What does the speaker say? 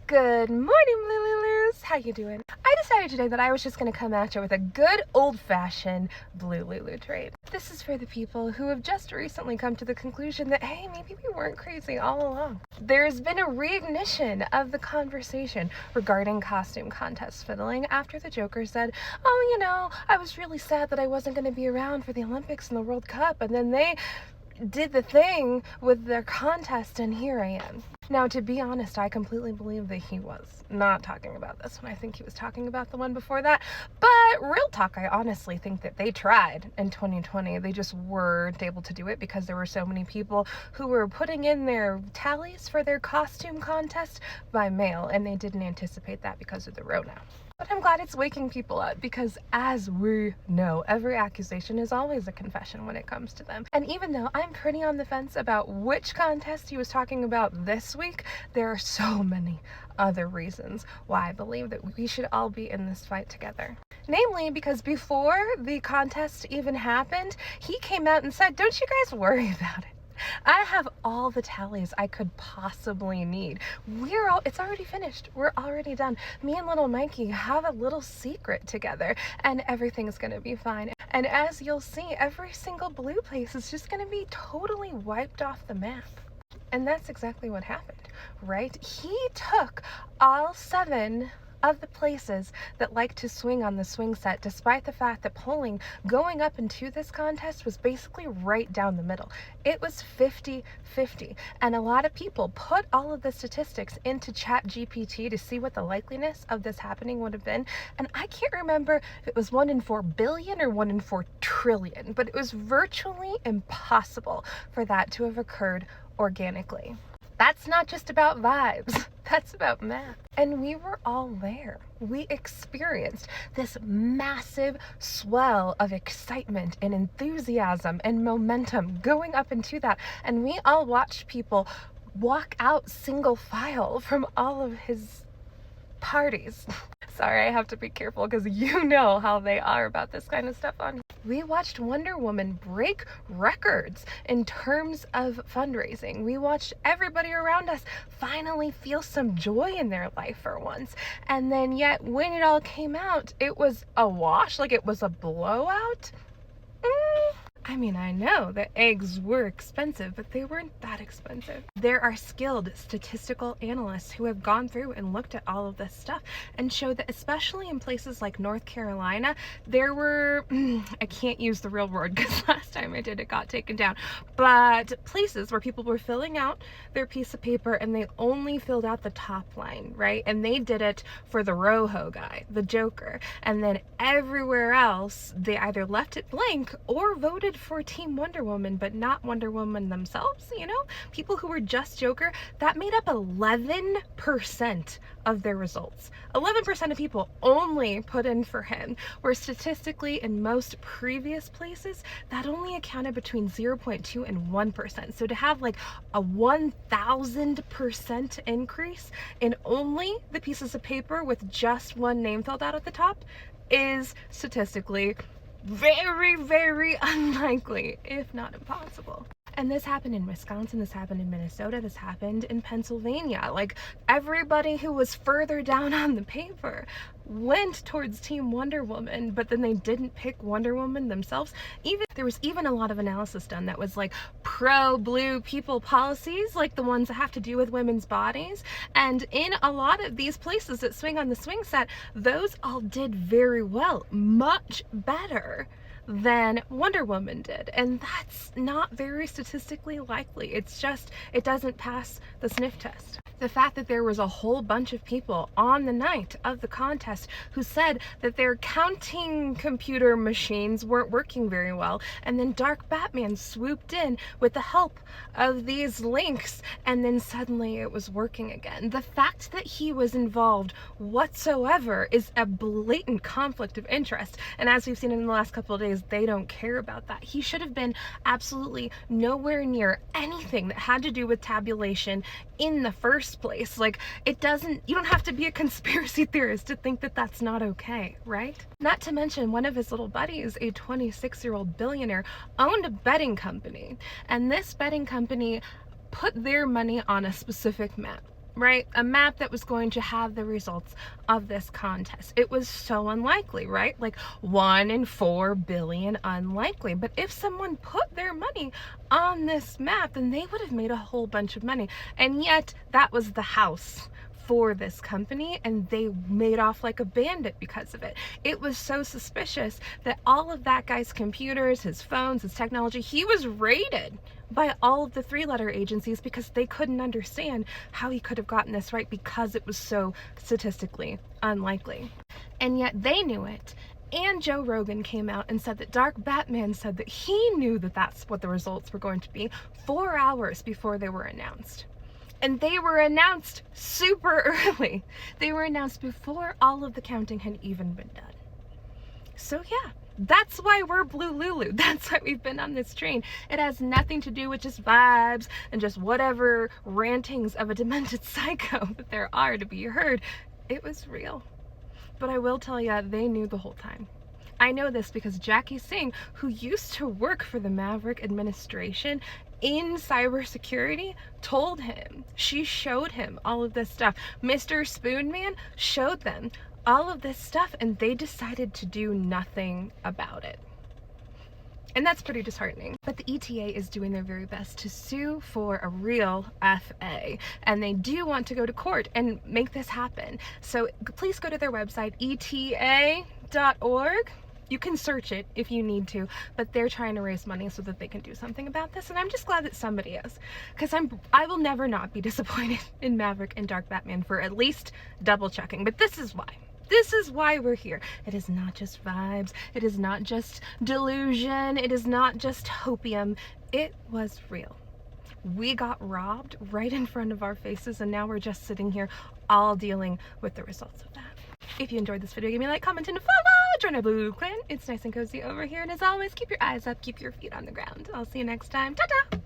Good morning, Lululus. How you doing? I decided today that I was just going to come at you with a good old-fashioned blue Lulu trade. This is for the people who have just recently come to the conclusion that, hey, maybe we weren't crazy all along. There's been a reignition of the conversation regarding costume contest fiddling after the Joker said, oh, I was really sad that I wasn't going to be around for the Olympics and the World Cup, and then they did the thing with their contest, and here I am. Now, to be honest, I completely believe that he was not talking about this one. I think he was talking about the one before that. But real talk, I honestly think that they tried in 2020. They just weren't able to do it because there were so many people who were putting in their tallies for their costume contest by mail, and they didn't anticipate that because of the Rona. But I'm glad it's waking people up because, as we know, every accusation is always a confession when it comes to them. And even though I'm pretty on the fence about which contest he was talking about this week, there are so many other reasons why I believe that we should all be in this fight together. Namely, because before the contest even happened, he came out and said, don't you guys worry about it. I have all the tallies I could possibly need. It's already finished. We're already done. Me and little Mikey have a little secret together and everything's gonna be fine. And as you'll see, every single blue place is just gonna be totally wiped off the map. And that's exactly what happened, right? He took all 7 of the places that like to swing on the swing set, despite the fact that polling going up into this contest was basically right down the middle. It was 50-50, and a lot of people put all of the statistics into ChatGPT to see what the likeliness of this happening would have been, and I can't remember if it was 1 in 4 billion or 1 in 4 trillion, but it was virtually impossible for that to have occurred organically. That's not just about vibes, that's about math. And we were all there. We experienced this massive swell of excitement and enthusiasm and momentum going up into that. And we all watched people walk out single file from all of his parties. Sorry, I have to be careful because you know how they are about this kind of stuff on here. We watched Wonder Woman break records in terms of fundraising. We watched everybody around us finally feel some joy in their life for once. And then yet when it all came out, it was a wash, like it was a blowout. I mean, I know that eggs were expensive, but they weren't that expensive. There are skilled statistical analysts who have gone through and looked at all of this stuff and showed that especially in places like North Carolina, there were, I can't use the real word because last time I did it got taken down, but places where people were filling out their piece of paper and they only filled out the top line, right? And they did it for the Rojo guy, the Joker. And then everywhere else, they either left it blank or voted for Team Wonder Woman, but not Wonder Woman themselves, people who were just Joker. That made up 11% of their results. 11% of people only put in for him, where statistically in most previous places, that only accounted between 0.2 and 1%. So to have like a 1000% increase in only the pieces of paper with just one name filled out at the top is statistically very, very unlikely, if not impossible. And this happened in Wisconsin, this happened in Minnesota, this happened in Pennsylvania. Like, everybody who was further down on the paper went towards Team Wonder Woman, but then they didn't pick Wonder Woman themselves. There was even a lot of analysis done that was like pro-blue people policies, like the ones that have to do with women's bodies. And in a lot of these places that swing on the swing set, those all did very well, much better than Wonder Woman did. And that's not very statistically likely. It's just, it doesn't pass the sniff test. The fact that there was a whole bunch of people on the night of the contest who said that their counting computer machines weren't working very well, and then Dark Batman swooped in with the help of these links, and then suddenly it was working again. The fact that he was involved whatsoever is a blatant conflict of interest, and as we've seen in the last couple of days, they don't care about that. He should have been absolutely nowhere near anything that had to do with tabulation in the first place. Like, you don't have to be a conspiracy theorist to think that that's not okay, right? Not to mention one of his little buddies, a 26-year-old billionaire, owned a betting company, and this betting company put their money on a specific map, right? A map that was going to have the results of this contest. It was so unlikely, right? Like 1 in 4 billion unlikely. But if someone put their money on this map, then they would have made a whole bunch of money. And yet that was the house for this company, and they made off like a bandit because of it. It was so suspicious that all of that guy's computers, his phones, his technology, he was raided by all of the 3-letter agencies because they couldn't understand how he could have gotten this right because it was so statistically unlikely. And yet they knew it. And Joe Rogan came out and said that Dark Batman said that he knew that that's what the results were going to be 4 hours before they were announced. And they were announced super early. They were announced before all of the counting had even been done. So yeah, that's why we're Blue Lulu. That's why we've been on this train. It has nothing to do with just vibes and just whatever rantings of a demented psycho that there are to be heard. It was real. But I will tell you, they knew the whole time. I know this because Jackie Singh, who used to work for the Maverick administration in cybersecurity, told him. She showed him all of this stuff. Mr. Spoonman showed them all of this stuff, and they decided to do nothing about it. And that's pretty disheartening. But the ETA is doing their very best to sue for a real FA. And they do want to go to court and make this happen. So please go to their website, eta.org. You can search it if you need to, but they're trying to raise money so that they can do something about this, and I'm just glad that somebody is, because I will never not be disappointed in Maverick and Dark Batman for at least double checking. But this is why. This is why we're here. It is not just vibes. It is not just delusion. It is not just hopium. It was real. We got robbed right in front of our faces, and now we're just sitting here all dealing with the results of that. If you enjoyed this video, give me a like, comment, and a follow. Join our Blue Clan. It's nice and cozy over here. And as always, keep your eyes up, keep your feet on the ground. I'll see you next time. Ta-ta!